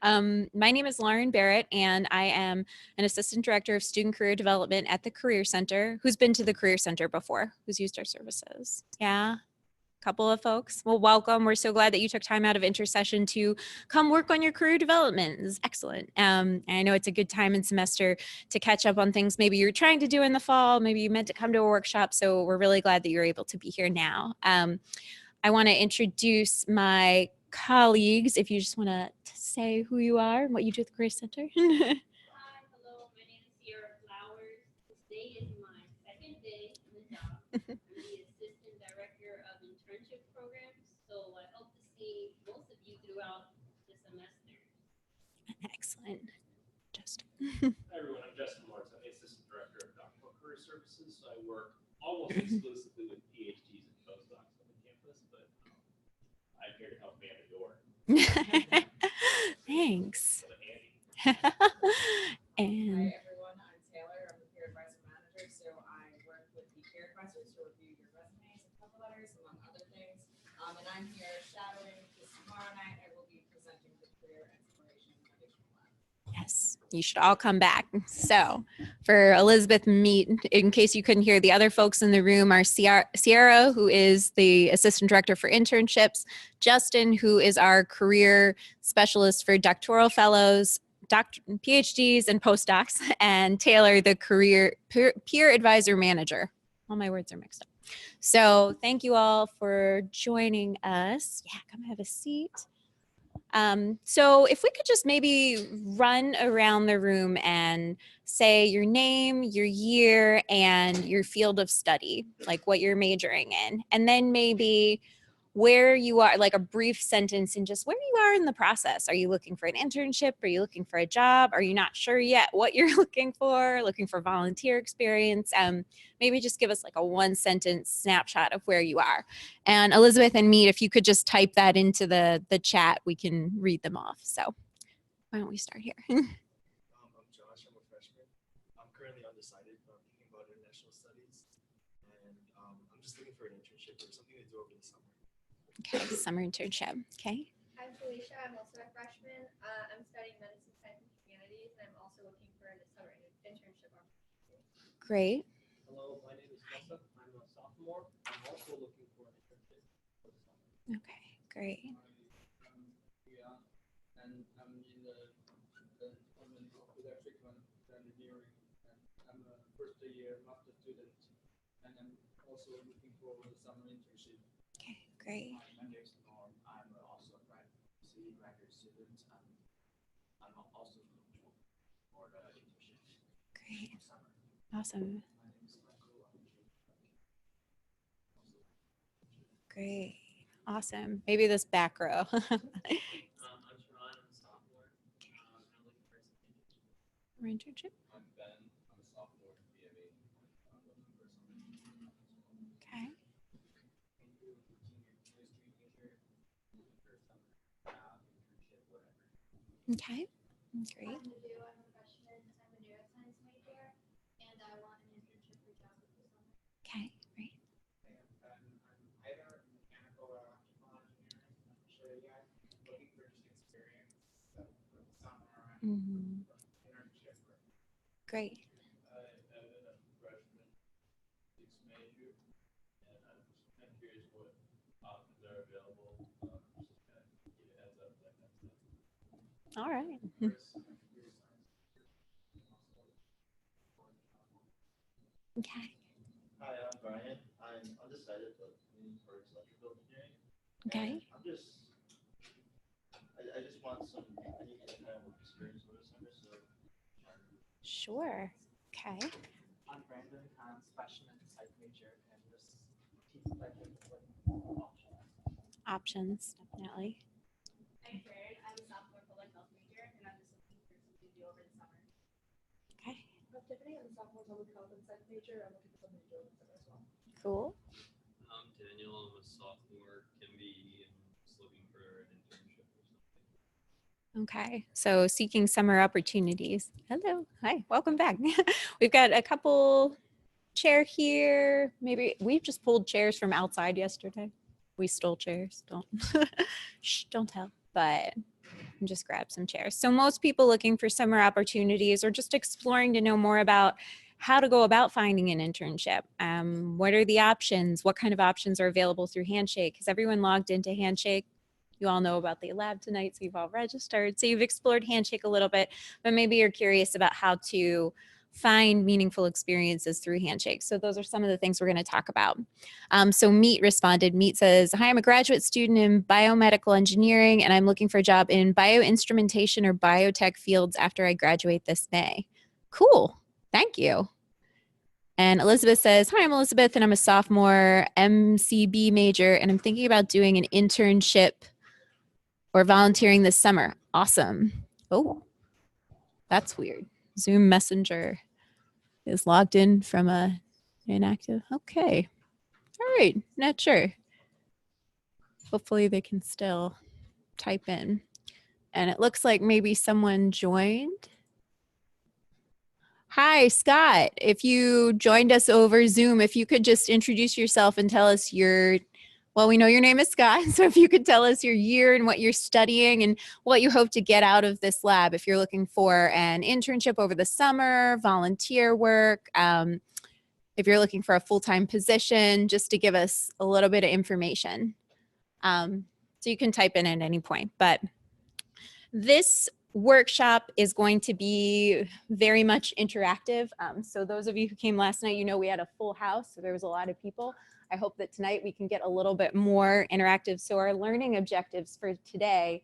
My name is Lauren Barrett, and I am an Assistant Director of Student Career Development at the Career Center. Who's been to the Career Center before? Who's used our services? Yeah, a couple of folks. Well, welcome. We're so glad that you took time out of intercession to come work on your career development. This is excellent. And I know it's a good time in semester to catch up on things maybe you're trying to do in the fall, maybe you meant to come to a workshop, so we're really glad that you're able to be here now. I want to introduce my colleagues, if you just want to say who you are and what you do at the Career Center. Hi, hello, my name is Sierra Flowers. Today is my second day in the job. I'm the Assistant Director of Internship Programs, so I hope to see most of you throughout the semester. Excellent. Justin. Hi everyone, I'm Justin Lawrence. I'm the Assistant Director of Doctoral Career Services. So I work almost exclusively with PhDs and postdocs on the campus, but I'm here to help man the door. Thanks. And hi everyone, I'm Taylor. I'm the peer advisor manager. So I work with the peer advisors to review your resumes and cover letters, among other things. And I'm here shadowing this tomorrow night. I will be presenting the career exploration additional lab. yes, you should all come back. So for Elizabeth Meat, in case you couldn't hear, the other folks in the room are Sierra, who is the Assistant Director for Internships, Justin, who is our career specialist for doctoral fellows, PhDs and postdocs, and Taylor, the career peer advisor manager. All my words are mixed up. So thank you all for joining us. Yeah, come have a seat. So if we could just maybe run around the room and say your name, your year, and your field of study, like what you're majoring in, and then maybe where you are, like a brief sentence and just where you are in the process. Are you looking for an internship? Are you looking for a job? Are you not sure yet what you're looking for volunteer experience? Maybe just give us like a 1-sentence snapshot of where you are. And Elizabeth and Mead, if you could just type that into the chat, we can read them off. So why don't we start here? I'm Josh, I'm a freshman. I'm currently undecided, but I'm thinking about international studies. And I'm just looking for an internship or something to do over the summer. Okay, summer internship. Okay. I'm Felicia. I'm also a freshman. I'm studying medicine, science, and humanities, and I'm also looking for a summer internship opportunity. Great. Hello, my name is Joseph. I'm a sophomore. I'm also looking for an internship for the summer. Okay, great. Yeah, and I'm in the Department of Electrical Engineering, and I'm a first-year master student, and I'm also looking for the summer internship. Okay, great. My name is Norm. I'm also a graduate student. I'm also looking for the internship. Great. Awesome. Great. Awesome. Maybe this back row. I'm Sean. I'm a sophomore. I'm looking for some Internship. I'm Ben. I'm a sophomore at BME. I'm looking for something. Okay. Okay. Great. I'm Nadu. I'm a freshman. I'm a neuroscience major, and I want an internship for job this summer. Okay. Great. I'm either mechanical or electrical engineering. I'm sure you guys looking for just experience for the summer and internship. Great. I'm a freshman, sixth major, and I'm just kind of curious what options are available. Just kind of get a heads up, that kind of stuff. All right. Okay. Hi, I'm Brian. I'm undecided, but leaning towards electrical engineering. Okay. And I just want I need to kind of experience over the summer, so. Sure. Okay. I'm Brandon. I'm freshman, psych major, and just keep like Options, definitely. I'm Jared. I'm a sophomore public health major, and I'm just looking for something to do over the summer. Okay. I'm Tiffany. I'm a sophomore public health and psych major. I'm looking for something to do over the summer as well. Cool. I'm Daniel. I'm a sophomore. Can be just looking for an internship or something. Okay. So seeking summer opportunities. Hello. Hi. Welcome back. We've got a couple chair here. Maybe we've just pulled chairs from outside yesterday. We stole chairs. Don't shh, don't tell. But just grab some chairs. So most people looking for summer opportunities or just exploring to know more about how to go about finding an internship. What are the options? What kind of options are available through Handshake? Has everyone logged into Handshake? You all know about the lab tonight, so you've all registered. So you've explored Handshake a little bit, but maybe you're curious about how to find meaningful experiences through Handshake. So those are some of the things we're going to talk about. So Meet responded. Meet says, hi, I'm a graduate student in biomedical engineering, and I'm looking for a job in bioinstrumentation or biotech fields after I graduate this May. Cool. Thank you. And Elizabeth says, hi, I'm Elizabeth, and I'm a sophomore MCB major, and I'm thinking about doing an internship or volunteering this summer. Awesome. Oh, that's weird. Zoom Messenger is logged in from a inactive. Okay. All right. Not sure. Hopefully they can still type in. And it looks like maybe someone joined. Hi, Scott. If you joined us over Zoom, if you could just introduce yourself and tell us well, we know your name is Scott, so if you could tell us your year and what you're studying and what you hope to get out of this lab, if you're looking for an internship over the summer, volunteer work, if you're looking for a full-time position, just to give us a little bit of information. So you can type in at any point, but this workshop is going to be very much interactive. So those of you who came last night, you know we had a full house, so there was a lot of people. I hope that tonight we can get a little bit more interactive. So our learning objectives for today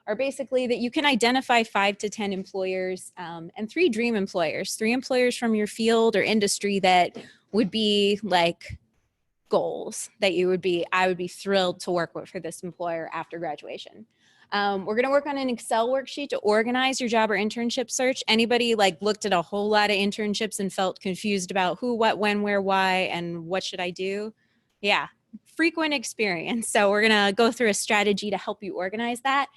are basically that you can identify 5 to 10 employers and 3 dream employers, 3 employers from your field or industry that would be like goals that I would be thrilled to work with for this employer after graduation. We're going to work on an Excel worksheet to organize your job or internship search. Anybody like looked at a whole lot of internships and felt confused about who, what, when, where, why, and what should I do? Yeah, frequent experience. So we're going to go through a strategy to help you organize that.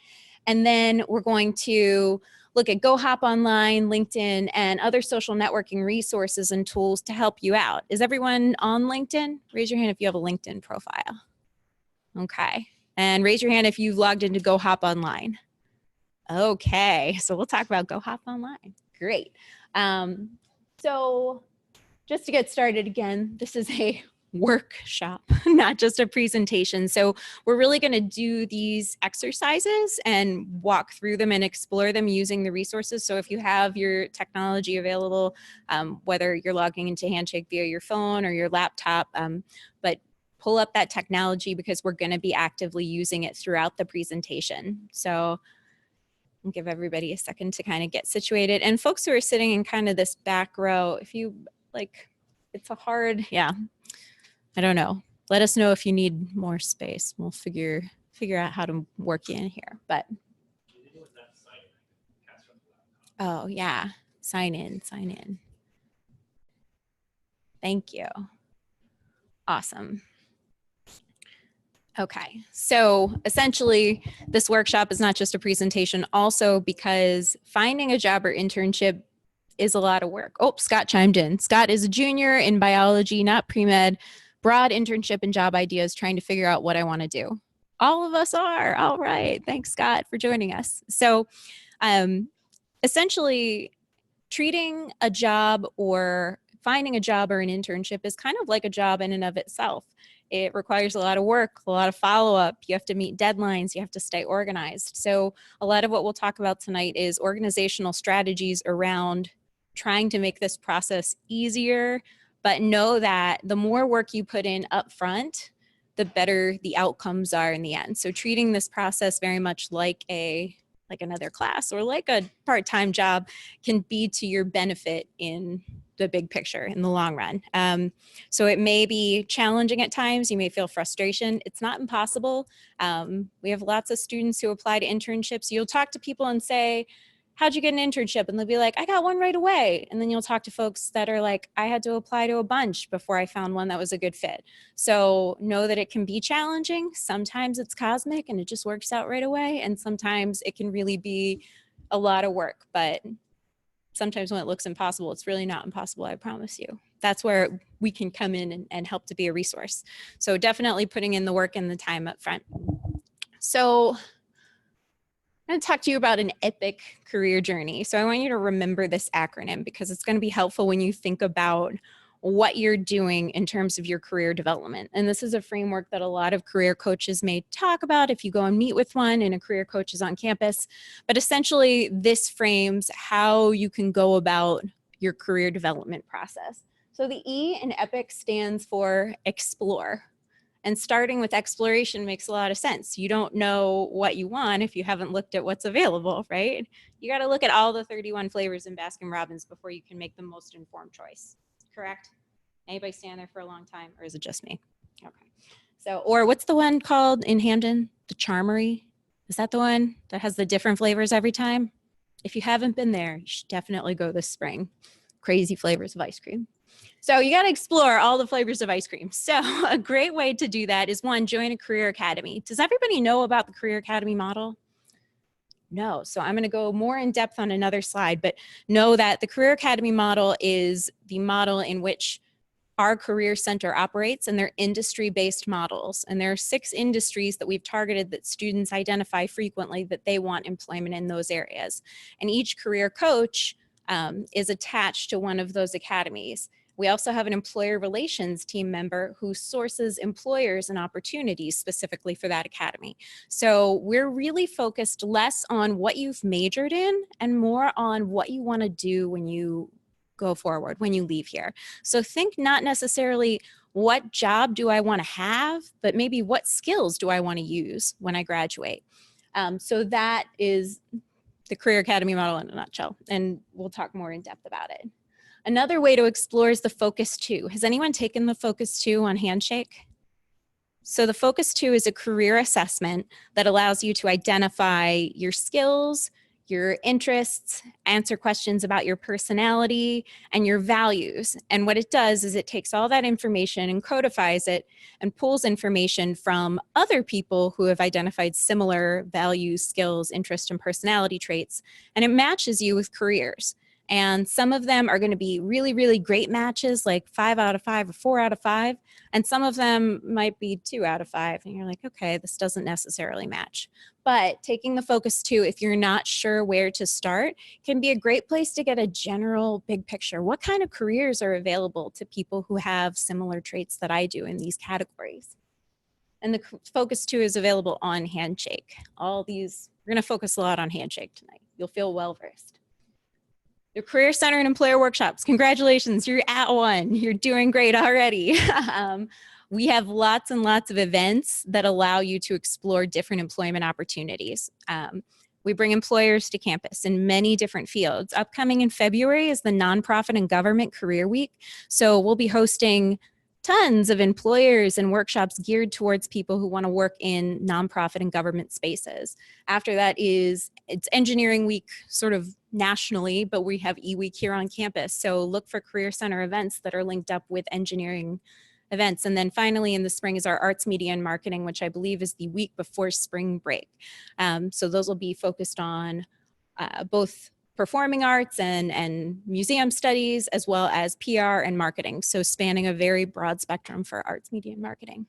And then we're going to look at Go Hop Online, LinkedIn, and other social networking resources and tools to help you out. Is everyone on LinkedIn? Raise your hand if you have a LinkedIn profile. Okay. And raise your hand if you've logged into Go Hop Online. Okay, so we'll talk about Go Hop Online. Great. So just to get started again, this is a workshop, not just a presentation. So we're really going to do these exercises and walk through them and explore them using the resources. So if you have your technology available, whether you're logging into Handshake via your phone or your laptop, but pull up that technology because we're going to be actively using it throughout the presentation. So I'll give everybody a second to kind of get situated. And folks who are sitting in kind of this back row, if you like, it's a hard, yeah, I don't know. Let us know if you need more space. We'll figure out how to work you in here. But oh yeah, sign in. Thank you. Awesome. Okay, so essentially this workshop is not just a presentation also because finding a job or internship is a lot of work. Oh, Scott chimed in. Scott is a junior in biology, not pre-med, broad internship and job ideas, trying to figure out what I want to do. All of us are. All right. Thanks, Scott, for joining us. So essentially treating a job or finding a job or an internship is kind of like a job in and of itself. It requires a lot of work, a lot of follow-up. You have to meet deadlines. You have to stay organized. So a lot of what we'll talk about tonight is organizational strategies around trying to make this process easier, but know that the more work you put in up front, the better the outcomes are in the end. So treating this process very much like another class or like a part-time job can be to your benefit in the big picture in the long run. So it may be challenging at times. You may feel frustration. It's not impossible. We have lots of students who apply to internships. You'll talk to people and say, how'd you get an internship? And they'll be like, I got one right away. And then you'll talk to folks that are like, I had to apply to a bunch before I found one that was a good fit. So know that it can be challenging. Sometimes it's cosmic and it just works out right away. And sometimes it can really be a lot of work, but sometimes when it looks impossible, it's really not impossible, I promise you. That's where we can come in and help to be a resource. So definitely putting in the work and the time up front. So I'm going to talk to you about an epic career journey. So I want you to remember this acronym because it's going to be helpful when you think about what you're doing in terms of your career development. And this is a framework that a lot of career coaches may talk about if you go and meet with one and a career coach is on campus. But essentially, this frames how you can go about your career development process. So the E in EPIC stands for explore. And starting with exploration makes a lot of sense. You don't know what you want if you haven't looked at what's available, right? You got to look at all the 31 flavors in Baskin-Robbins before you can make the most informed choice, correct? Anybody stand there for a long time, or is it just me? Okay. So, or what's the one called in Hamden? The Charmery? Is that the one that has the different flavors every time? If you haven't been there, you should definitely go this spring. Crazy flavors of ice cream. So you got to explore all the flavors of ice cream. So a great way to do that is one, join a career academy. Does everybody know about the career academy model? No. So I'm going to go more in depth on another slide, but know that the career academy model is the model in which our career center operates, and they're industry-based models. And there are 6 industries that we've targeted that students identify frequently that they want employment in those areas. And each career coach is attached to one of those academies. We also have an employer relations team member who sources employers and opportunities specifically for that academy. So we're really focused less on what you've majored in and more on what you want to do when you go forward, when you leave here. So think not necessarily what job do I want to have, but maybe what skills do I want to use when I graduate. So that is the Career Academy model in a nutshell, and we'll talk more in depth about it. Another way to explore is the Focus 2. Has anyone taken the Focus 2 on Handshake? So the Focus 2 is a career assessment that allows you to identify your skills, your interests, answer questions about your personality and your values. And what it does is it takes all that information and codifies it and pulls information from other people who have identified similar values, skills, interests, and personality traits, and it matches you with careers. And some of them are going to be really, really great matches, like 5 out of 5 or 4 out of 5. And some of them might be 2 out of 5. And you're like, okay, this doesn't necessarily match. But taking the Focus 2, if you're not sure where to start, can be a great place to get a general big picture. What kind of careers are available to people who have similar traits that I do in these categories? And the Focus 2 is available on Handshake. All these, we're going to focus a lot on Handshake tonight. You'll feel well versed. The Career Center and Employer Workshops. Congratulations, you're at one. You're doing great already. We have lots and lots of events that allow you to explore different employment opportunities. We bring employers to campus in many different fields. Upcoming in February is the Nonprofit and Government Career Week. So we'll be hosting tons of employers and workshops geared towards people who want to work in nonprofit and government spaces. After that it's Engineering Week sort of nationally, but we have E-Week here on campus. So look for Career Center events that are linked up with engineering events. And then finally in the spring is our Arts, Media, and Marketing, which I believe is the week before spring break. So those will be focused on both performing arts and museum studies, as well as PR and marketing. So spanning a very broad spectrum for arts, media, and marketing.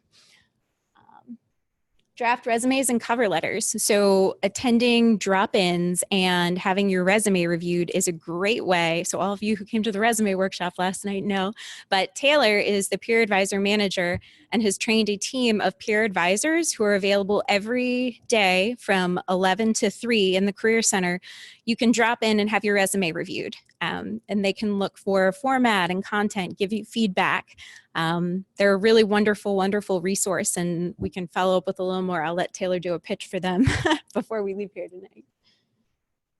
Draft resumes and cover letters. So attending drop-ins and having your resume reviewed is a great way. So all of you who came to the resume workshop last night know, but Taylor is the peer advisor manager and has trained a team of peer advisors who are available every day from 11 to 3 in the Career Center. You can drop in and have your resume reviewed, and they can look for format and content, give you feedback. They're a really wonderful, wonderful resource, and we can follow up with a little more. I'll let Taylor do a pitch for them before we leave here tonight.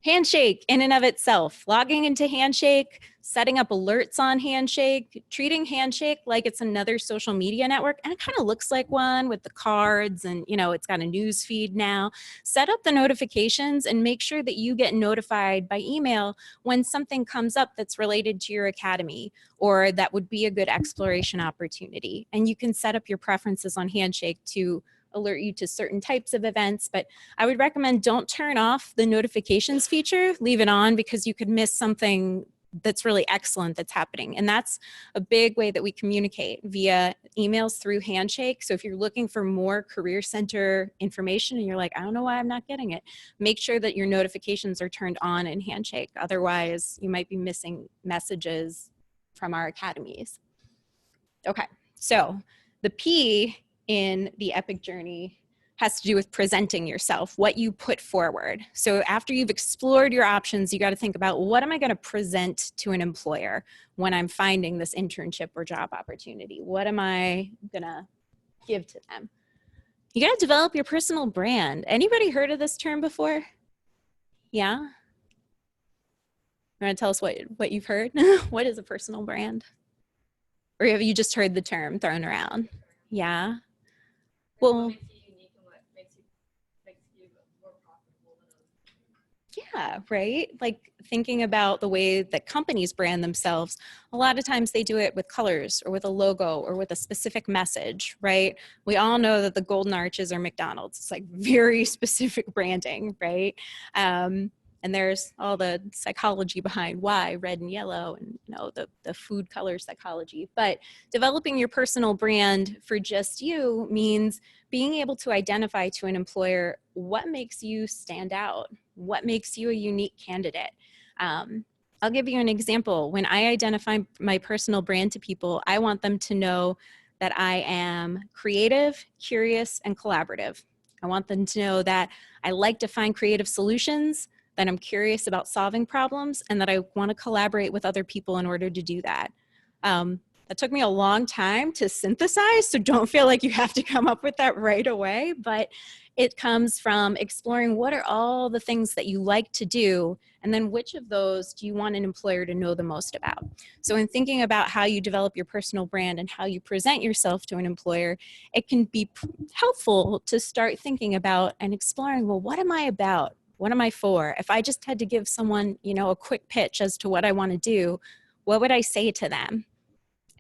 Handshake in and of itself, logging into Handshake, setting up alerts on Handshake, treating Handshake like it's another social media network. And it kind of looks like one with the cards and, you know, it's got a news feed now. Set up the notifications and make sure that you get notified by email when something comes up that's related to your academy or that would be a good exploration opportunity. And you can set up your preferences on Handshake to alert you to certain types of events, but I would recommend don't turn off the notifications feature, leave it on because you could miss something that's really excellent that's happening. And that's a big way that we communicate via emails through Handshake. So if you're looking for more career center information and you're like, I don't know why I'm not getting it, make sure that your notifications are turned on in Handshake. Otherwise, you might be missing messages from our academies. Okay, so the P in the EPIC journey has to do with presenting yourself, what you put forward. So after you've explored your options, you got to think about, what am I going to present to an employer when I'm finding this internship or job opportunity? What am I going to give to them? You got to develop your personal brand. Anybody heard of this term before? Yeah? You want to tell us what you've heard? What is a personal brand? Or have you just heard the term thrown around? Yeah? Well, yeah, right? Like thinking about the way that companies brand themselves, a lot of times they do it with colors or with a logo or with a specific message, right? We all know that the golden arches are McDonald's. It's like very specific branding, right? And there's all the psychology behind why red and yellow and the food color psychology. But developing your personal brand for just you means being able to identify to an employer what makes you stand out, what makes you a unique candidate. I'll give you an example. When I identify my personal brand to people, I want them to know that I am creative, curious, and collaborative. I want them to know that I like to find creative solutions, that I'm curious about solving problems, and that I want to collaborate with other people in order to do that. That took me a long time to synthesize, so don't feel like you have to come up with that right away, but it comes from exploring what are all the things that you like to do, and then which of those do you want an employer to know the most about. So in thinking about how you develop your personal brand and how you present yourself to an employer, it can be helpful to start thinking about and exploring, well, what am I about? What am I for? If I just had to give someone, a quick pitch as to what I want to do, what would I say to them?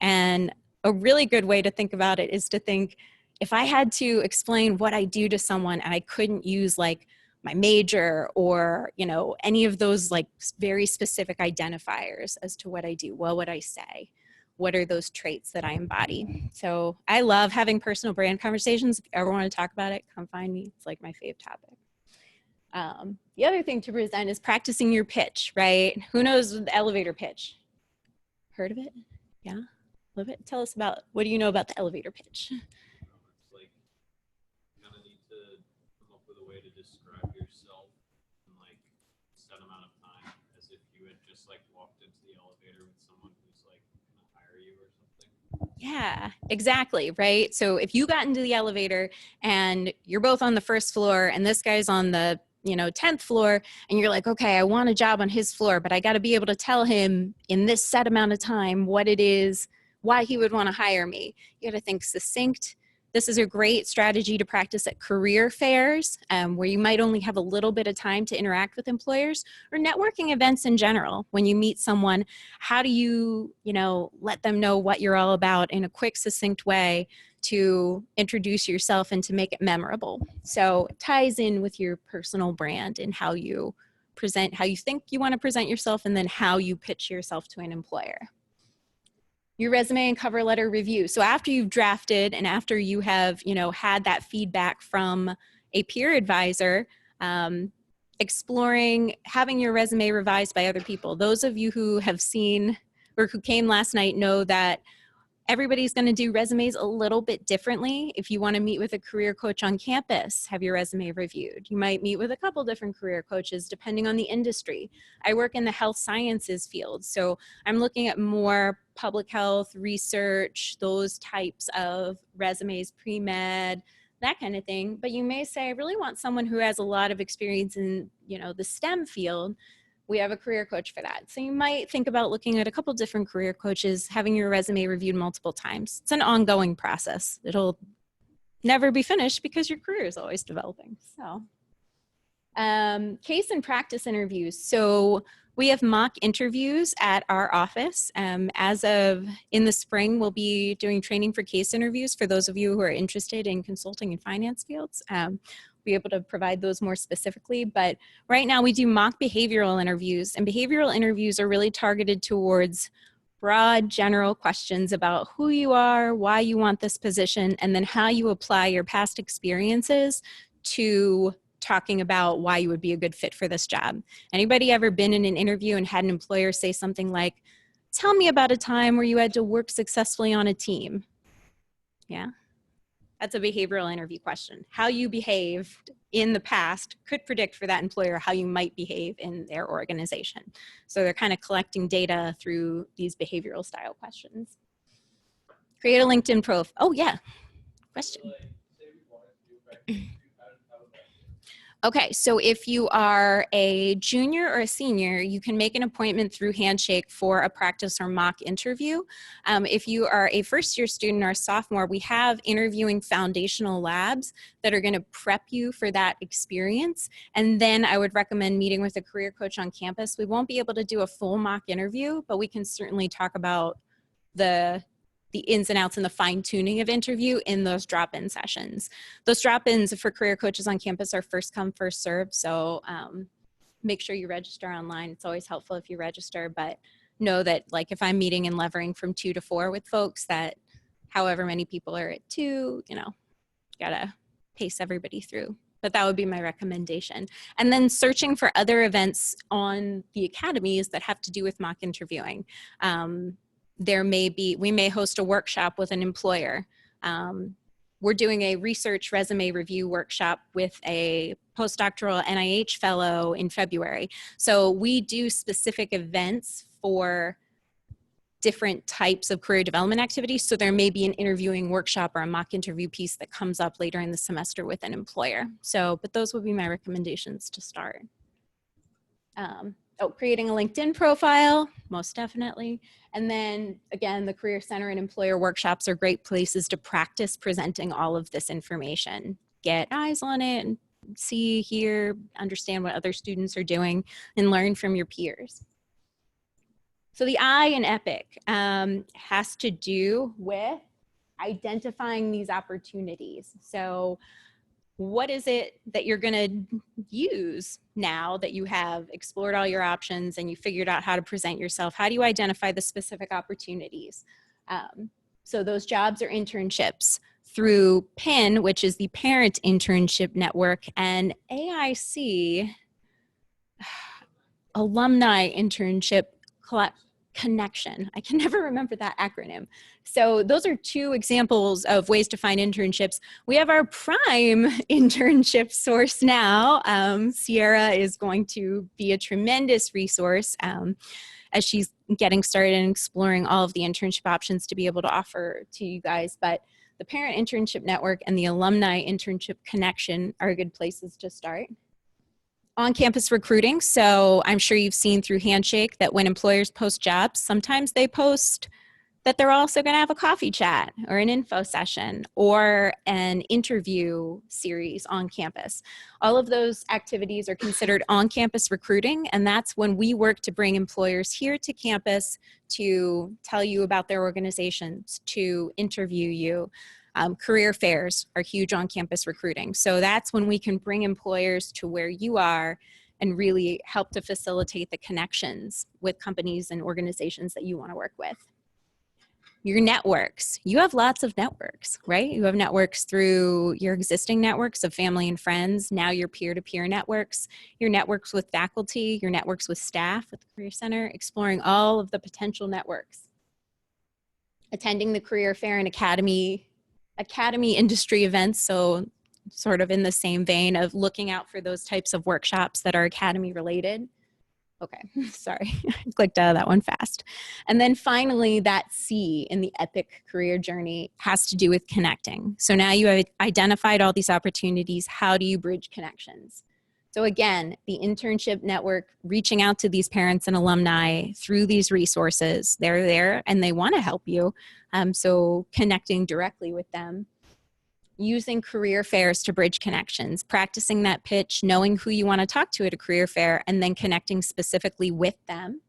And a really good way to think about it is to think, if I had to explain what I do to someone and I couldn't use like my major or, any of those like very specific identifiers as to what I do, what would I say? What are those traits that I embody? So I love having personal brand conversations. If you ever want to talk about it, come find me. It's like my fave topic. The other thing to present is practicing your pitch, right? Who knows the elevator pitch? Heard of it? Yeah, love it. Tell us about, what do you know about the elevator pitch? It's like you kind of need to come up with a way to describe yourself in like a set amount of time, as if you had just like walked into the elevator with someone who's like going to hire you or something. Yeah, exactly, right? So if you got into the elevator and you're both on the first floor and this guy's on the 10th floor, and you're like, okay, I want a job on his floor, but I got to be able to tell him in this set amount of time what it is, why he would want to hire me. You got to think succinct. This is a great strategy to practice at career fairs, where you might only have a little bit of time to interact with employers, or networking events in general. When you meet someone, how do you, let them know what you're all about in a quick, succinct way to introduce yourself and to make it memorable. So it ties in with your personal brand and how you present, how you think you want to present yourself, and then how you pitch yourself to an employer. Your resume and cover letter review. So after you've drafted and after you have, had that feedback from a peer advisor, exploring having your resume revised by other people. Those of you who have seen or who came last night know that everybody's going to do resumes a little bit differently. If you want to meet with a career coach on campus, have your resume reviewed. You might meet with a couple different career coaches depending on the industry. I work in the health sciences field, so I'm looking at more public health, research, those types of resumes, pre-med, that kind of thing. But you may say, I really want someone who has a lot of experience in, the STEM field. We have a career coach for that. So you might think about looking at a couple different career coaches, having your resume reviewed multiple times. It's an ongoing process. It'll never be finished because your career is always developing. So case and practice interviews. So we have mock interviews at our office. As of in the spring, we'll be doing training for case interviews for those of you who are interested in consulting and finance fields. be able to provide those more specifically. But right now we do mock behavioral interviews, and behavioral interviews are really targeted towards broad general questions about who you are, why you want this position, and then how you apply your past experiences to talking about why you would be a good fit for this job. Anybody ever been in an interview and had an employer say something like, tell me about a time where you had to work successfully on a team? Yeah. That's a behavioral interview question. How you behaved in the past could predict for that employer how you might behave in their organization. So they're kind of collecting data through these behavioral style questions. Create a LinkedIn profile. Oh yeah, question. Okay, so if you are a junior or a senior, you can make an appointment through Handshake for a practice or mock interview. If you are a first-year student or a sophomore, we have interviewing foundational labs that are going to prep you for that experience. And then I would recommend meeting with a career coach on campus. We won't be able to do a full mock interview, but we can certainly talk about the ins and outs and the fine tuning of interview in those drop-in sessions. Those drop-ins for career coaches on campus are first come, first served. So make sure you register online. It's always helpful if you register, but know that like if I'm meeting in Levering from 2 to 4 with folks, that however many people are at 2, you know, gotta pace everybody through. But that would be my recommendation. And then searching for other events on the academies that have to do with mock interviewing. We may host a workshop with an employer. We're doing a research resume review workshop with a postdoctoral NIH fellow in February. So we do specific events for different types of career development activities. So there may be an interviewing workshop or a mock interview piece that comes up later in the semester with an employer. So, but those would be my recommendations to start. Creating a LinkedIn profile, most definitely. And then again, the Career Center and employer workshops are great places to practice presenting all of this information. Get eyes on it and see, hear, understand what other students are doing and learn from your peers. So the I in EPIC has to do with identifying these opportunities. So what is it that you're going to use now that you have explored all your options and you figured out how to present yourself? How do you identify the specific opportunities? So those jobs are internships through PIN, which is the Parent Internship Network, and AIC, Alumni Internship Connection. I can never remember that acronym. So those are 2 examples of ways to find internships. We have our prime internship source now. Sierra is going to be a tremendous resource as she's getting started and exploring all of the internship options to be able to offer to you guys. But the Parent Internship Network and the Alumni Internship Connection are good places to start. On-campus recruiting. So I'm sure you've seen through Handshake that when employers post jobs, sometimes they post that they're also going to have a coffee chat or an info session or an interview series on campus. All of those activities are considered on-campus recruiting, and that's when we work to bring employers here to campus to tell you about their organizations, to interview you. Career fairs are huge on campus recruiting. So that's when we can bring employers to where you are and really help to facilitate the connections with companies and organizations that you want to work with. Your networks. You have lots of networks, right? You have networks through your existing networks of family and friends, now your peer-to-peer networks, your networks with faculty, your networks with staff at the Career Center, exploring all of the potential networks. Attending the career fair and academy industry events, so sort of in the same vein of looking out for those types of workshops that are academy related. Okay, sorry, I clicked out of that one fast. And then finally, that C in the EPIC career journey has to do with connecting. So now you have identified all these opportunities. How do you bridge connections? So again, the internship network, reaching out to these parents and alumni through these resources. They're there and they want to help you. So connecting directly with them. Using career fairs to bridge connections, practicing that pitch, knowing who you want to talk to at a career fair, and then connecting specifically with them.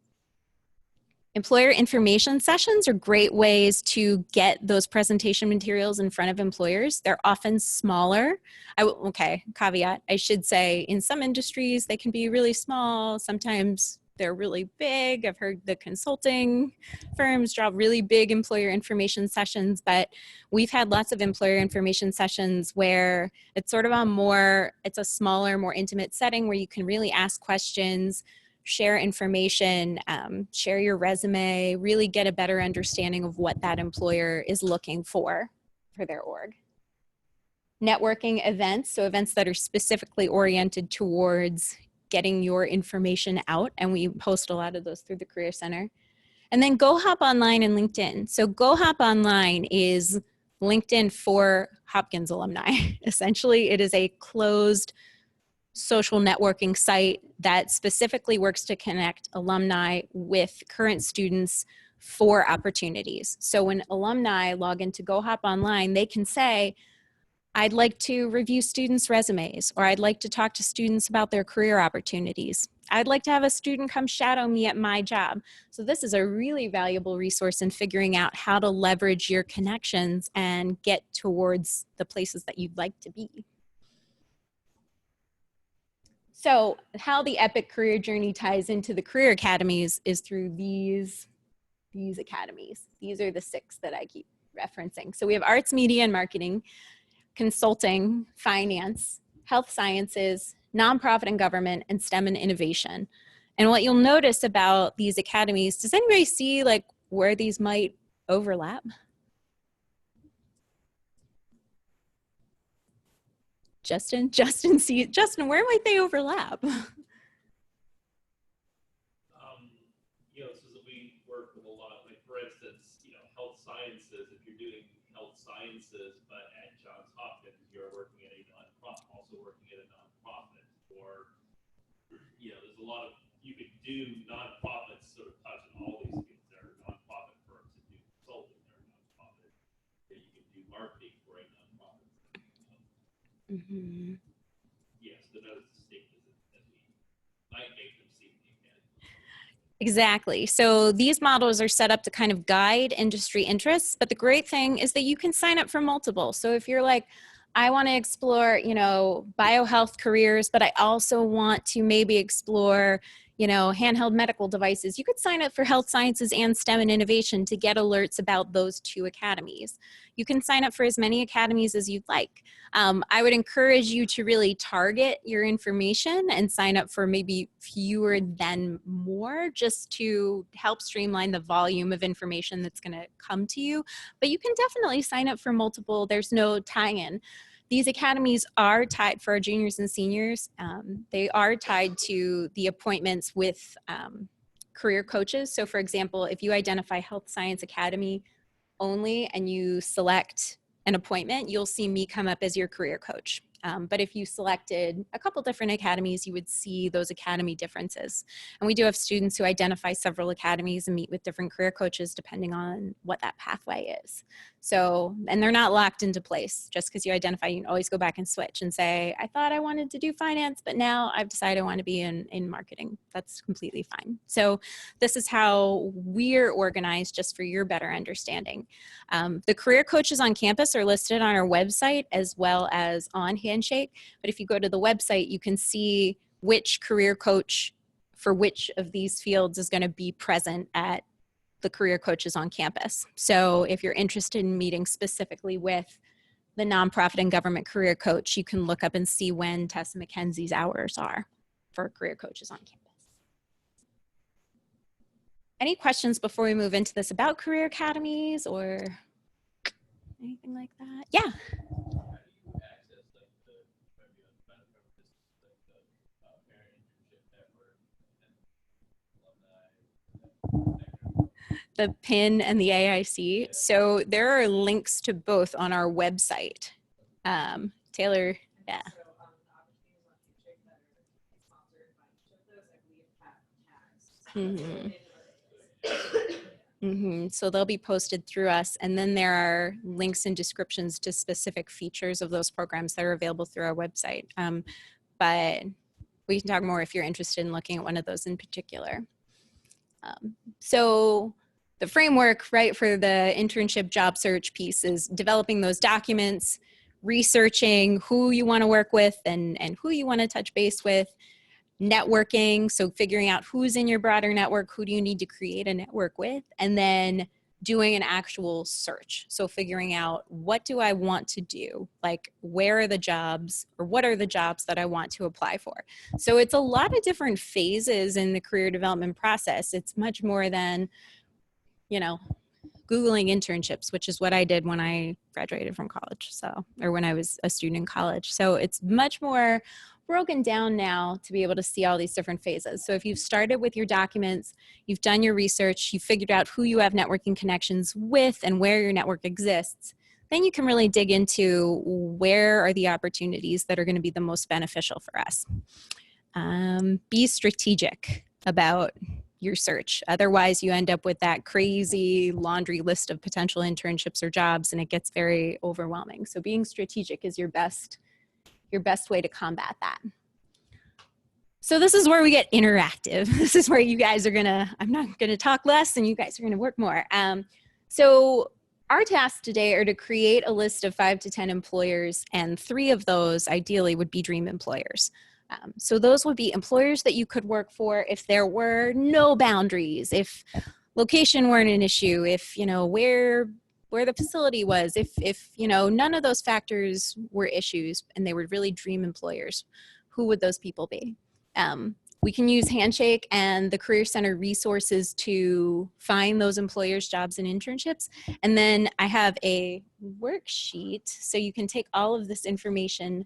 Employer information sessions are great ways to get those presentation materials in front of employers. They're often smaller. Okay, caveat, I should say in some industries they can be really small. Sometimes they're really big. I've heard the consulting firms draw really big employer information sessions, but we've had lots of employer information sessions where it's sort of it's a smaller, more intimate setting where you can really ask questions, share information, share your resume, really get a better understanding of what that employer is looking for their org. Networking events, so events that are specifically oriented towards getting your information out, and we post a lot of those through the Career Center. And then Go Hop Online and LinkedIn. So Go Hop Online is LinkedIn for Hopkins alumni. Essentially, it is a closed social networking site that specifically works to connect alumni with current students for opportunities. So when alumni log into Go Hop Online, they can say, I'd like to review students' resumes, or I'd like to talk to students about their career opportunities. I'd like to have a student come shadow me at my job. So this is a really valuable resource in figuring out how to leverage your connections and get towards the places that you'd like to be. So how the EPIC career journey ties into the career academies is through these academies. These are the 6 that I keep referencing. So we have arts, media, and marketing, consulting, finance, health sciences, nonprofit and government, and STEM and innovation. And what you'll notice about these academies, does anybody see like where these might overlap? Justin, where might they overlap? You know, so that we work with a lot, like for instance, you know, health sciences, if you're doing health sciences, but at Johns Hopkins, you're working at a nonprofit, also working at a nonprofit, or, you know, there's a lot of, you could do nonprofits sort of touch on all these fields. There are nonprofit firms that do consulting, there are nonprofit that you can do marketing for a nonprofit. Mm-hmm. Yes, the notice distinctness that we might make them seem the academy. Exactly. So these models are set up to kind of guide industry interests, but the great thing is that you can sign up for multiple. So if you're like, I want to explore, you know, biohealth careers, but I also want to maybe explore, you know, handheld medical devices, you could sign up for health sciences and STEM and innovation to get alerts about those 2 academies. You can sign up for as many academies as you'd like. I would encourage you to really target your information and sign up for maybe fewer than more, just to help streamline the volume of information that's going to come to you. But you can definitely sign up for multiple. There's no tie-in. These academies are tied for our juniors and seniors. They are tied to the appointments with career coaches. So for example, if you identify Health Science Academy only and you select an appointment, you'll see me come up as your career coach. But if you selected a couple different academies, you would see those academy differences. And we do have students who identify several academies and meet with different career coaches depending on what that pathway is. So, and they're not locked into place. Just because you identify, you can always go back and switch and say, I thought I wanted to do finance, but now I've decided I want to be in marketing. That's completely fine. So this is how we're organized, just for your better understanding. The career coaches on campus are listed on our website as well as on Handshake. But if you go to the website, you can see which career coach for which of these fields is going to be present at the career coaches on campus. So if you're interested in meeting specifically with the nonprofit and government career coach, you can look up and see when Tessa McKenzie's hours are for career coaches on campus. Any questions before we move into this about career academies or anything like that? Yeah. The PIN and the AIC. So there are links to both on our website. Taylor, yeah. So, the opportunities on Handshake that are sponsored by each of those, I believe, have tags. So they'll be posted through us, and then there are links and descriptions to specific features of those programs that are available through our website. But we can talk more if you're interested in looking at one of those in particular. So the framework, right, for the internship job search piece is developing those documents, researching who you want to work with and who you want to touch base with, networking, so figuring out who's in your broader network, who do you need to create a network with, and then doing an actual search. So figuring out, what do I want to do? Like, where are the jobs, or what are the jobs that I want to apply for? So it's a lot of different phases in the career development process. It's much more than, you know, Googling internships, which is what I did when I graduated from college. So, or when I was a student in college. So it's much more broken down now to be able to see all these different phases. So if you've started with your documents, you've done your research, you've figured out who you have networking connections with and where your network exists, then you can really dig into where are the opportunities that are going to be the most beneficial for us. Be strategic about your search. Otherwise, you end up with that crazy laundry list of potential internships or jobs, and it gets very overwhelming. So being strategic is your best way to combat that. So this is where we get interactive. This is where you guys are gonna, I'm not gonna talk less and you guys are gonna work more. So our tasks today are to create a list of 5 to 10 employers, and 3 of those ideally would be dream employers. So those would be employers that you could work for if there were no boundaries, if location weren't an issue, if, you know, where the facility was, if, you know, none of those factors were issues and they were really dream employers. Who would those people be? We can use Handshake and the Career Center resources to find those employers, jobs, and internships. And then I have a worksheet so you can take all of this information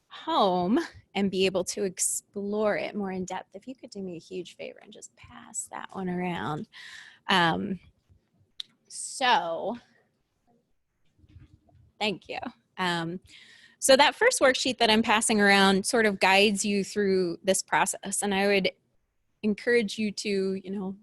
home and be able to explore it more in depth. If you could do me a huge favor and just pass that one around. So thank you. So that first worksheet that I'm passing around sort of guides you through this process. And I would encourage you to, you know,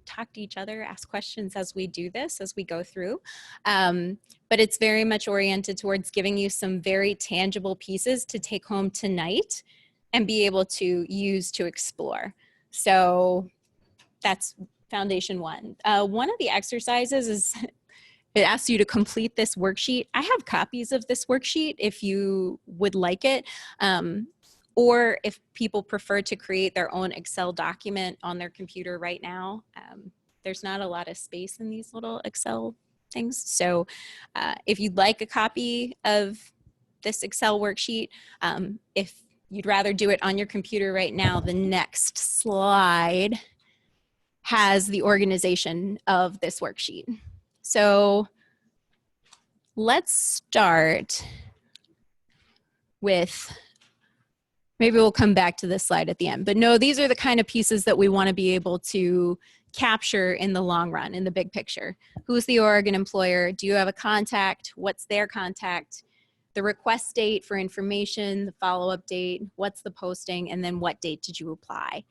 talk to each other, ask questions as we do this, as we go through. But it's very much oriented towards giving you some very tangible pieces to take home tonight and be able to use to explore. So that's foundation 1. One of the exercises is it asks you to complete this worksheet. I have copies of this worksheet if you would like it. Or if people prefer to create their own Excel document on their computer right now, there's not a lot of space in these little Excel things. So if you'd like a copy of this Excel worksheet, if you'd rather do it on your computer right now, the next slide has the organization of this worksheet. So let's start with, maybe we'll come back to this slide at the end, but no, these are the kind of pieces that we want to be able to capture in the long run, in the big picture. Who's the Oregon employer? Do you have a contact? What's their contact? The request date for information, the follow-up date, what's the posting, and then what date did you apply?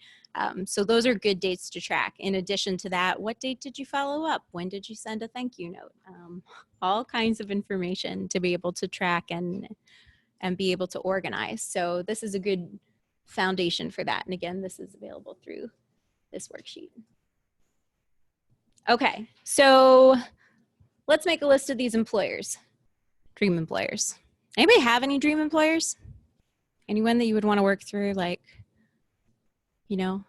So those are good dates to track. In addition to that, what date did you follow up? When did you send a thank you note? All kinds of information to be able to track and be able to organize. So this is a good foundation for that. And again, this is available through this worksheet. Okay, so let's make a list of these employers, dream employers. Anybody have any dream employers? Anyone that you would want to work through, like, you know?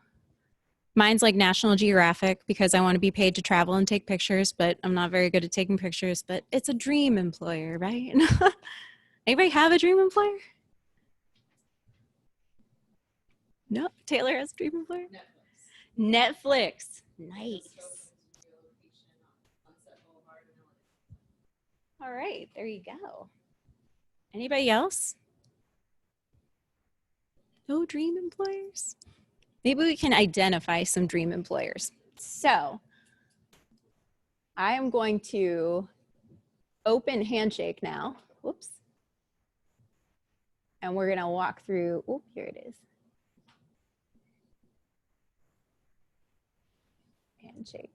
Mine's like National Geographic because I want to be paid to travel and take pictures, but I'm not very good at taking pictures, but it's a dream employer, right? Anybody have a dream employer? No, Taylor has a dream employer? Netflix. Nice. All right, there you go. Anybody else? No dream employers? Maybe we can identify some dream employers. So I am going to open Handshake now. Whoops. And we're gonna walk through, oh, here it is. Handshake.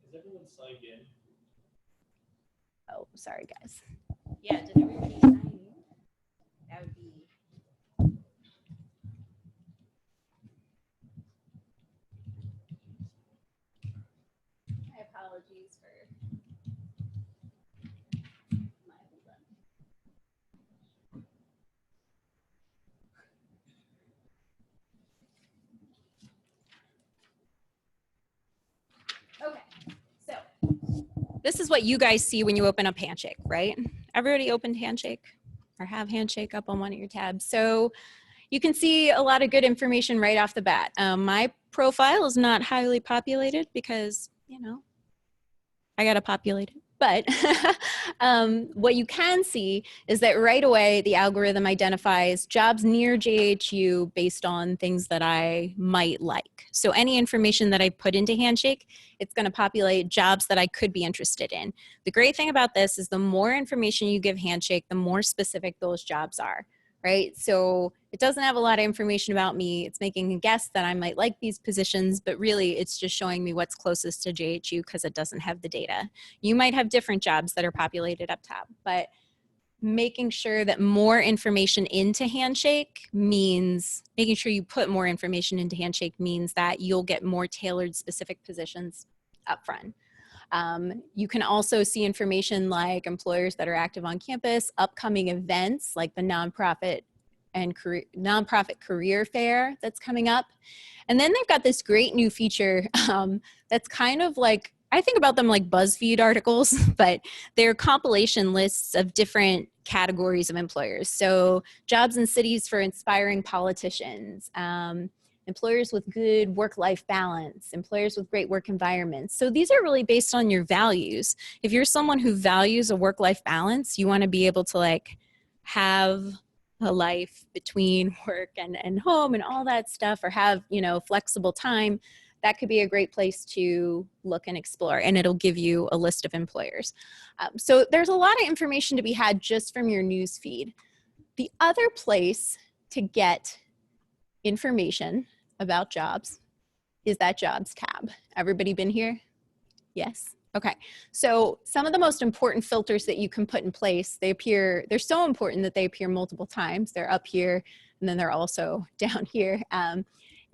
Is everyone signed in? Oh, sorry guys. Yeah, did everybody sign in? That would be. apologies for my hold on. Okay, so This is what you guys see when you open up Handshake, right? Everybody opened Handshake or have Handshake up on one of your tabs. So you can see a lot of good information right off the bat. My profile is not highly populated because, you know, I got to populate it. But what you can see is that right away, the algorithm identifies jobs near JHU based on things that I might like. So any information that I put into Handshake, it's going to populate jobs that I could be interested in. The great thing about this is the more information you give Handshake, the more specific those jobs are, right? So it doesn't have a lot of information about me. It's making a guess that I might like these positions, but really it's just showing me what's closest to JHU because it doesn't have the data. You might have different jobs that are populated up top, but making sure that more information into Handshake means, making sure you put more information into Handshake means that you'll get more tailored specific positions up front. You can also see information like employers that are active on campus, upcoming events like the nonprofit career fair that's coming up. And then they've got this great new feature that's kind of like, I think about them like BuzzFeed articles, but they're compilation lists of different categories of employers. So jobs in cities for inspiring politicians, employers with good work-life balance, employers with great work environments. So these are really based on your values. If you're someone who values a work-life balance, you want to be able to like have a life between work and home and all that stuff, or have, you know, flexible time, that could be a great place to look and explore, and it'll give you a list of employers. So there's a lot of information to be had just from your news feed. The other place to get information about jobs is that jobs tab. Everybody been here? Yes. Okay, so some of the most important filters that you can put in place, they're so important that they appear multiple times. They're up here, and then they're also down here,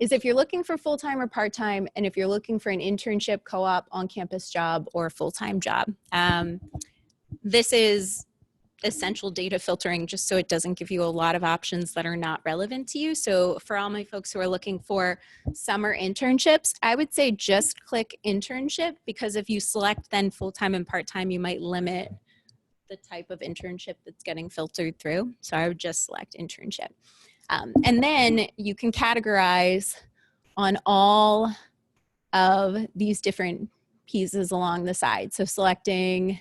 is if you're looking for full-time or part-time, and if you're looking for an internship, co-op, on-campus job, or full-time job. This is essential data filtering just so it doesn't give you a lot of options that are not relevant to you. So for all my folks who are looking for summer internships, I would say just click internship, because if you select then full-time and part-time, you might limit the type of internship that's getting filtered through. So I would just select internship. And then you can categorize on all of these different pieces along the side. So selecting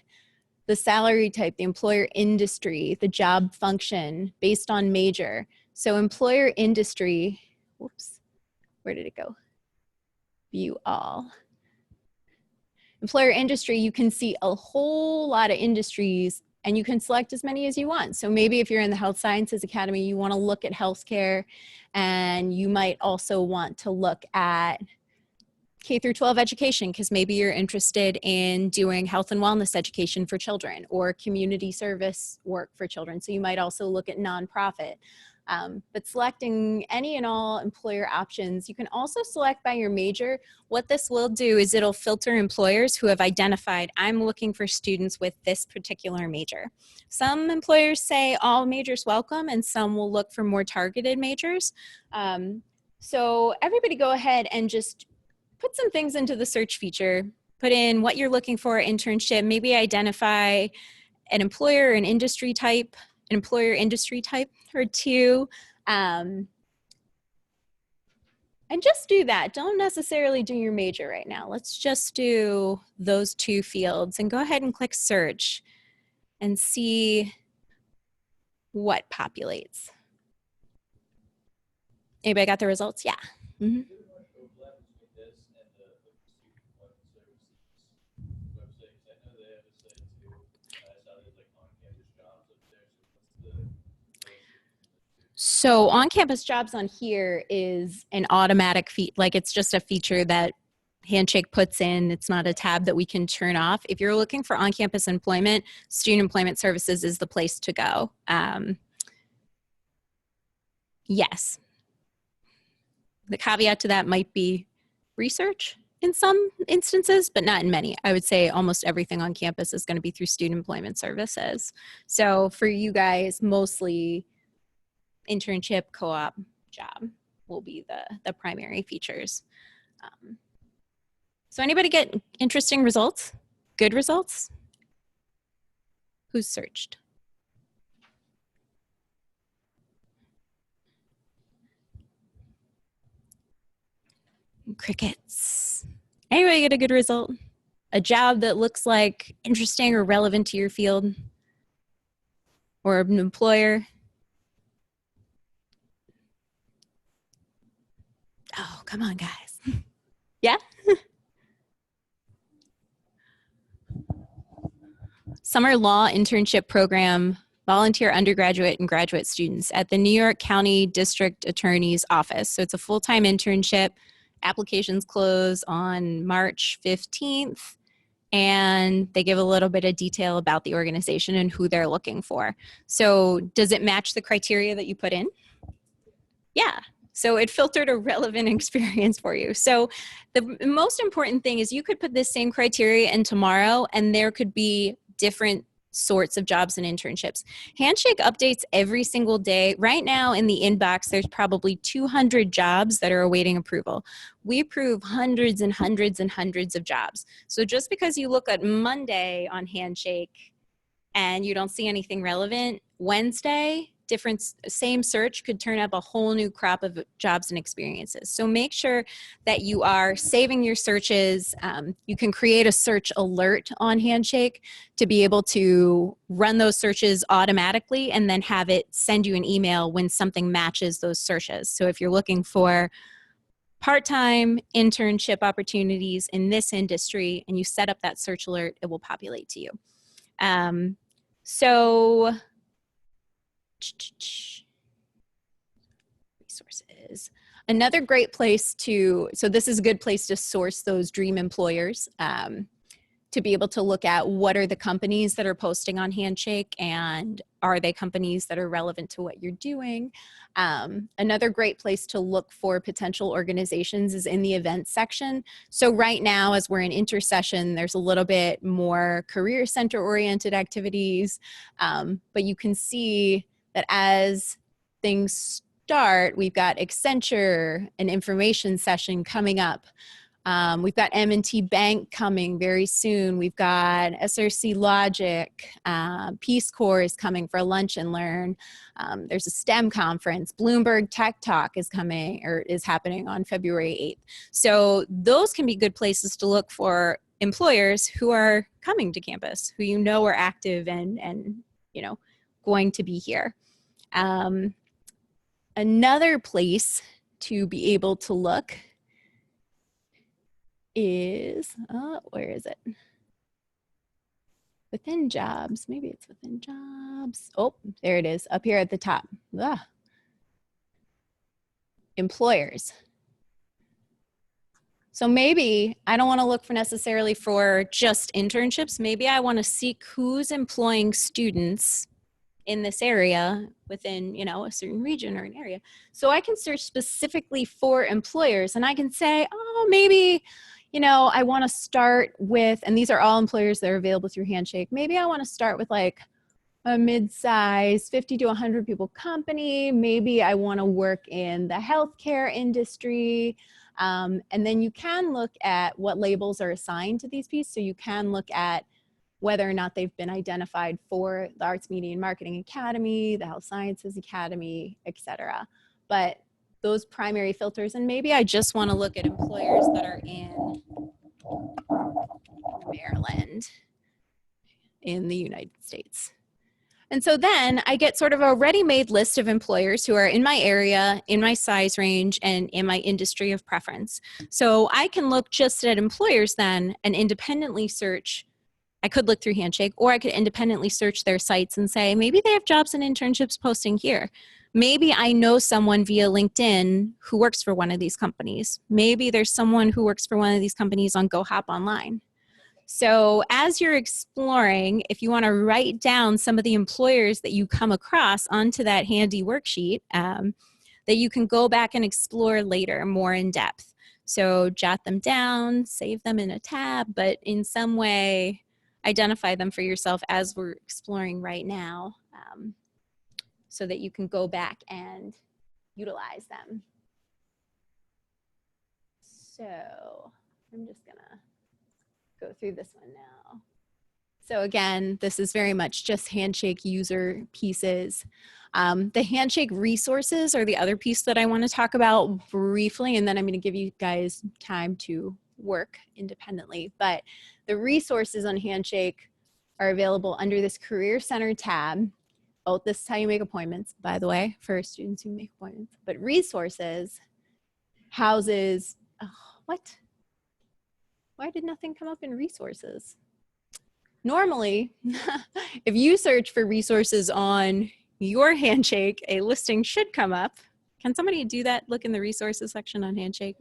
the salary type, the employer industry, the job function based on major. So employer industry, whoops, where did it go? View all. Employer industry, you can see a whole lot of industries, and you can select as many as you want. So maybe if you're in the Health Sciences Academy, you want to look at healthcare, and you might also want to look at K through 12 education, because maybe you're interested in doing health and wellness education for children, or community service work for children. So you might also look at nonprofit. But selecting any and all employer options, you can also select by your major. What this will do is it'll filter employers who have identified, I'm looking for students with this particular major. Some employers say all majors welcome, and some will look for more targeted majors. So everybody go ahead and just put some things into the search feature. Put in what you're looking for, internship, maybe identify an employer, an industry type, an employer industry type or two. And just do that. Don't necessarily do your major right now. Let's just do those two fields and go ahead and click search and see what populates. Anybody got the results? Yeah. Mm-hmm. So on-campus jobs on here is an automatic feed, like it's just a feature that Handshake puts in. It's not a tab that we can turn off. If you're looking for on-campus employment, Student Employment Services is the place to go. Yes. The caveat to that might be research. in some instances, but not in many. I would say almost everything on campus is going to be through student employment services. So for you guys, mostly internship, co-op, job will be the primary features. So anybody get interesting results? Good results? Who's searched? Crickets. Anybody get a good result? A job that looks like interesting or relevant to your field? Or an employer? Oh, come on, guys. Yeah? Summer Law Internship Program, volunteer undergraduate and graduate students at the New York County District Attorney's Office. So it's a full-time internship. Applications close on March 15th, and they give a little bit of detail about the organization and who they're looking for. So does it match the criteria that you put in? Yeah. So it filtered a relevant experience for you. So the most important thing is you could put this same criteria in tomorrow, and there could be different sorts of jobs and internships. Handshake updates every single day. Right now in the inbox, there's probably 200 jobs that are awaiting approval. We approve hundreds and hundreds and hundreds of jobs. So just because you look at Monday on Handshake and you don't see anything relevant, Wednesday, same search could turn up a whole new crop of jobs and experiences. So make sure that you are saving your searches. You can create a search alert on Handshake to be able to run those searches automatically and then have it send you an email when something matches those searches. So if you're looking for part-time internship opportunities in this industry and you set up that search alert, it will populate to you. Resources. Another great place so this is a good place to source those dream employers, to be able to look at what are the companies that are posting on Handshake and are they companies that are relevant to what you're doing. Another great place to look for potential organizations is in the events section. So right now, as we're in intersession, there's a little bit more career center oriented activities, but you can see that as things start, we've got Accenture, an information session coming up. We've got M&T Bank coming very soon. We've got SRC Logic, Peace Corps is coming for lunch and learn. There's a STEM conference. Bloomberg Tech Talk is coming or is happening on February 8th. So those can be good places to look for employers who are coming to campus, who you know are active and you know going to be here. Another place to be able to look is, where is it? Within jobs, maybe it's within jobs. Oh, there it is, up here at the top. Employers. So maybe I don't want to look for necessarily for just internships. Maybe I want to seek who's employing students in this area within, you know, a certain region or an area. So I can search specifically for employers and I can say, oh, maybe, you know, I want to start with, and these are all employers that are available through Handshake. Maybe I want to start with like a mid-size 50 to 100 people company. Maybe I want to work in the healthcare industry. And then you can look at what labels are assigned to these pieces. So you can look at whether or not they've been identified for the Arts, Media, and Marketing Academy, the Health Sciences Academy, etc. But those primary filters, and maybe I just want to look at employers that are in Maryland in the United States. And so then I get sort of a ready-made list of employers who are in my area, in my size range, and in my industry of preference. So I can look just at employers then and independently search. I could look through Handshake, or I could independently search their sites and say, maybe they have jobs and internships posting here. Maybe I know someone via LinkedIn who works for one of these companies. Maybe there's someone who works for one of these companies on Go Hop Online. So as you're exploring, if you want to write down some of the employers that you come across onto that handy worksheet, that you can go back and explore later more in depth. So jot them down, save them in a tab, but in some way identify them for yourself as we're exploring right now, so that you can go back and utilize them. So I'm just gonna go through this one now. So again, this is very much just Handshake user pieces. The Handshake resources are the other piece that I want to talk about briefly, and then I'm going to give you guys time to work independently. But the resources on Handshake are available under this Career Center tab. Oh, this is how you make appointments, by the way, for students who make appointments. But resources houses, oh, what? Why did nothing come up in resources? Normally, if you search for resources on your Handshake, a listing should come up. Can somebody do that? Look in the resources section on Handshake.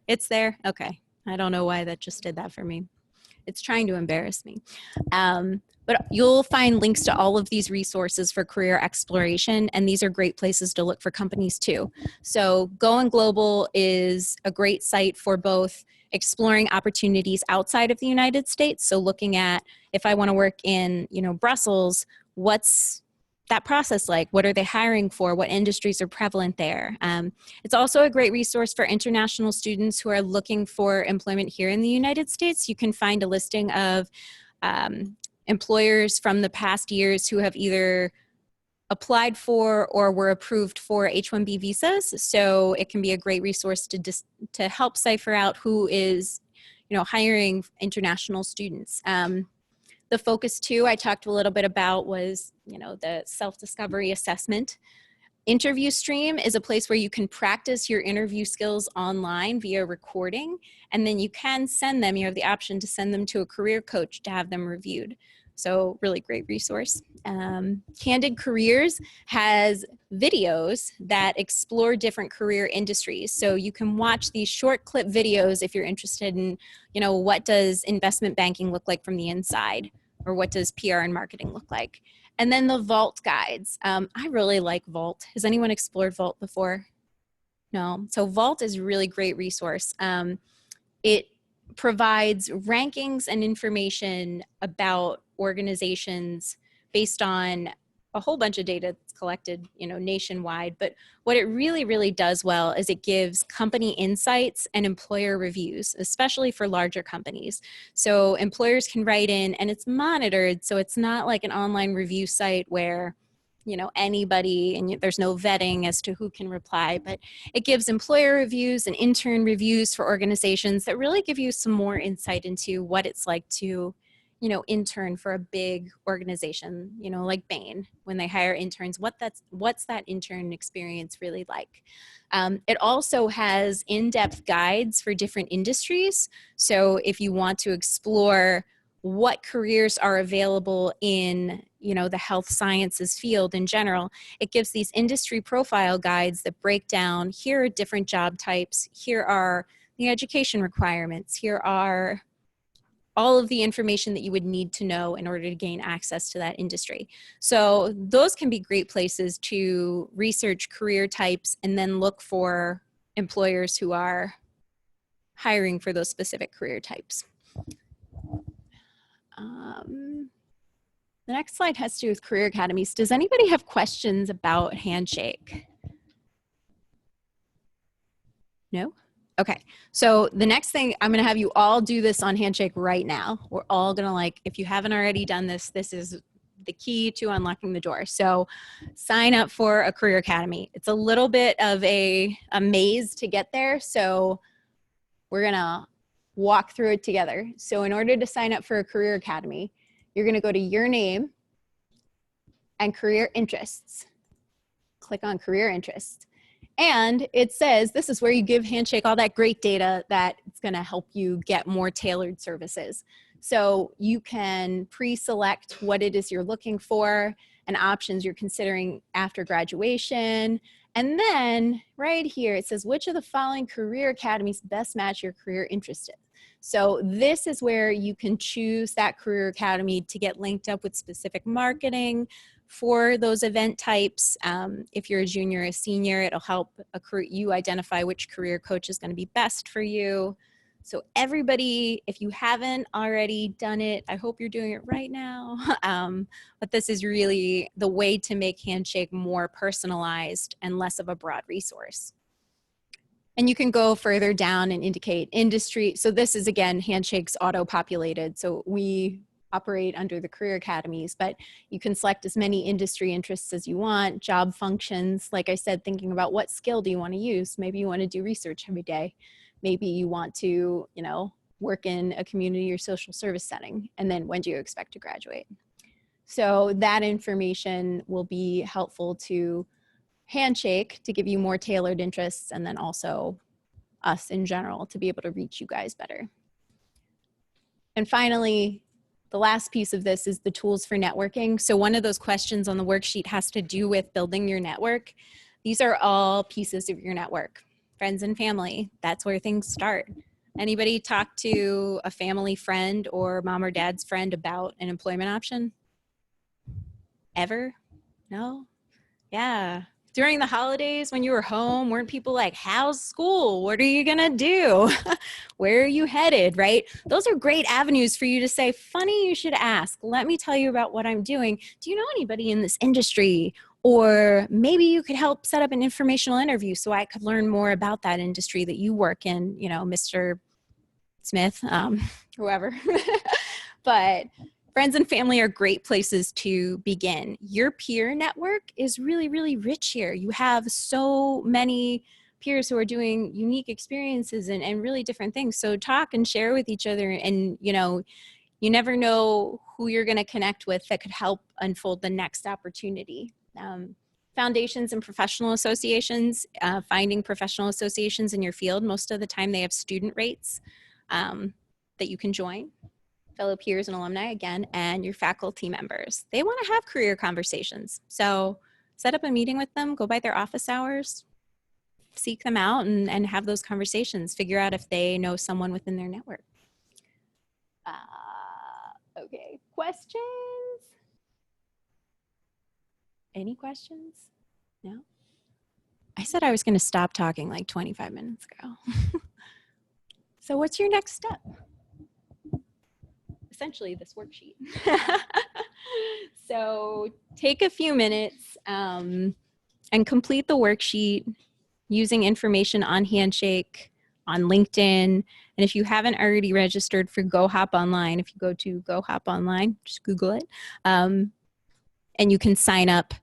It's there? Okay. I don't know why that just did that for me. It's trying to embarrass me. But you'll find links to all of these resources for career exploration, and these are great places to look for companies too. So Going Global is a great site for both exploring opportunities outside of the United States. So looking at, if I want to work in, Brussels, what's that process like? What are they hiring for? What industries are prevalent there? It's also a great resource for international students who are looking for employment here in the United States. You can find a listing of employers from the past years who have either applied for or were approved for H-1B visas. So it can be a great resource to help cipher out who is, hiring international students. The focus too, I talked a little bit about was, the self-discovery assessment. Interview Stream is a place where you can practice your interview skills online via recording, and then you can send them, you have the option to send them to a career coach to have them reviewed. So really great resource. Candid Careers has videos that explore different career industries. So you can watch these short clip videos if you're interested in, what does investment banking look like from the inside, or what does PR and marketing look like? And then the Vault guides. I really like Vault. Has anyone explored Vault before? No. So Vault is a really great resource. It provides rankings and information about organizations based on a whole bunch of data that's collected, nationwide. But what it really, really does well is it gives company insights and employer reviews, especially for larger companies. So employers can write in, and it's monitored. So it's not like an online review site where, anybody, and there's no vetting as to who can reply, but it gives employer reviews and intern reviews for organizations that really give you some more insight into what it's like to, intern for a big organization, like Bain, when they hire interns, what's that intern experience really like? It also has in-depth guides for different industries. So if you want to explore what careers are available in, the health sciences field in general, it gives these industry profile guides that break down, here are different job types, here are the education requirements, here are all of the information that you would need to know in order to gain access to that industry. So those can be great places to research career types and then look for employers who are hiring for those specific career types. The next slide has to do with career academies. Does anybody have questions about Handshake? No? Okay, so the next thing, I'm gonna have you all do this on Handshake right now. We're all gonna if you haven't already done this, this is the key to unlocking the door. So sign up for a career academy. It's a little bit of a maze to get there, so we're gonna walk through it together. So in order to sign up for a career academy, you're gonna go to your name and career interests. Click on career interests. And it says this is where you give Handshake all that great data that it's going to help you get more tailored services. So you can pre-select what it is you're looking for and options you're considering after graduation. And then right here, it says, which of the following career academies best match your career interest in? So this is where you can choose that career academy to get linked up with specific marketing, for those event types. If you're a junior or a senior, it'll help you identify which career coach is going to be best for you. So everybody, if you haven't already done it, I hope you're doing it right now. But this is really the way to make Handshake more personalized and less of a broad resource. And you can go further down and indicate industry. So this is, again, Handshake's auto-populated. So we operate under the career academies, but you can select as many industry interests as you want, job functions. Like I said, thinking about what skill do you want to use? Maybe you want to do research every day. Maybe you want to, you know, work in a community or social service setting. And then when do you expect to graduate? So that information will be helpful to Handshake to give you more tailored interests, and then also us in general to be able to reach you guys better. And finally, the last piece of this is the tools for networking. So one of those questions on the worksheet has to do with building your network. These are all pieces of your network. Friends and family, that's where things start. Anybody talk to a family friend or mom or dad's friend about an employment option? Ever? No? Yeah. During the holidays when you were home, weren't people like, how's school? What are you gonna do? Where are you headed, right? Those are great avenues for you to say, funny you should ask. Let me tell you about what I'm doing. Do you know anybody in this industry? Or maybe you could help set up an informational interview so I could learn more about that industry that you work in, you know, Mr. Smith, whoever. But friends and family are great places to begin. Your peer network is really, really rich here. You have so many peers who are doing unique experiences and really different things. So talk and share with each other, and, you know, you never know who you're going to connect with that could help unfold the next opportunity. Foundations and professional associations, finding professional associations in your field. Most of the time they have student rates that you can join. Fellow peers and alumni, again, and your faculty members. They want to have career conversations. So set up a meeting with them, go by their office hours, seek them out and have those conversations. Figure out if they know someone within their network. Okay, questions? Any questions? No? I said I was going to stop talking like 25 minutes ago. So what's your next step? Essentially this worksheet. So take a few minutes and complete the worksheet using information on Handshake, on LinkedIn. And if you haven't already registered for Go Hop Online, if you go to Go Hop Online, just Google it, and you can sign up.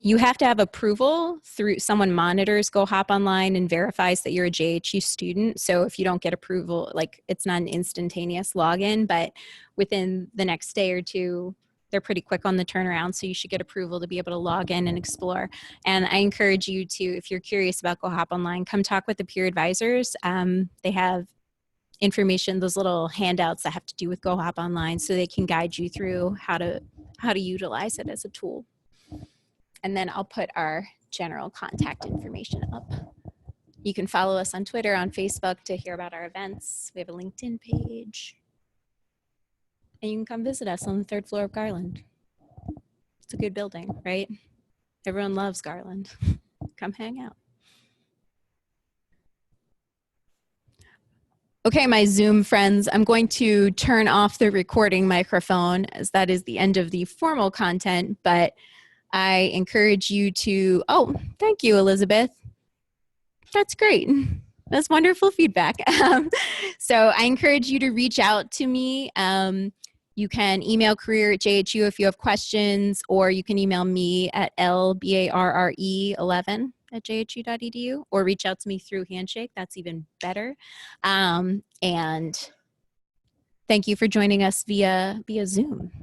You have to have approval through someone monitors Go Hop Online and verifies that you're a JHU student. So if you don't get approval, like it's not an instantaneous login, but within the next day or two, they're pretty quick on the turnaround. So you should get approval to be able to log in and explore. And I encourage you to, if you're curious about Go Hop Online, come talk with the peer advisors. They have information, those little handouts that have to do with Go Hop Online, so they can guide you through how to utilize it as a tool. And then I'll put our general contact information up. You can follow us on Twitter, on Facebook to hear about our events. We have a LinkedIn page. And you can come visit us on the 3rd floor of Garland. It's a good building, right? Everyone loves Garland. Come hang out. Okay, my Zoom friends, I'm going to turn off the recording microphone as that is the end of the formal content, but I encourage you to, oh, thank you, Elizabeth. That's great. That's wonderful feedback. So I encourage you to reach out to me. You can email career@JHU if you have questions, or you can email me at lbarre11@jhu.edu, or reach out to me through Handshake. That's even better. And thank you for joining us via Zoom.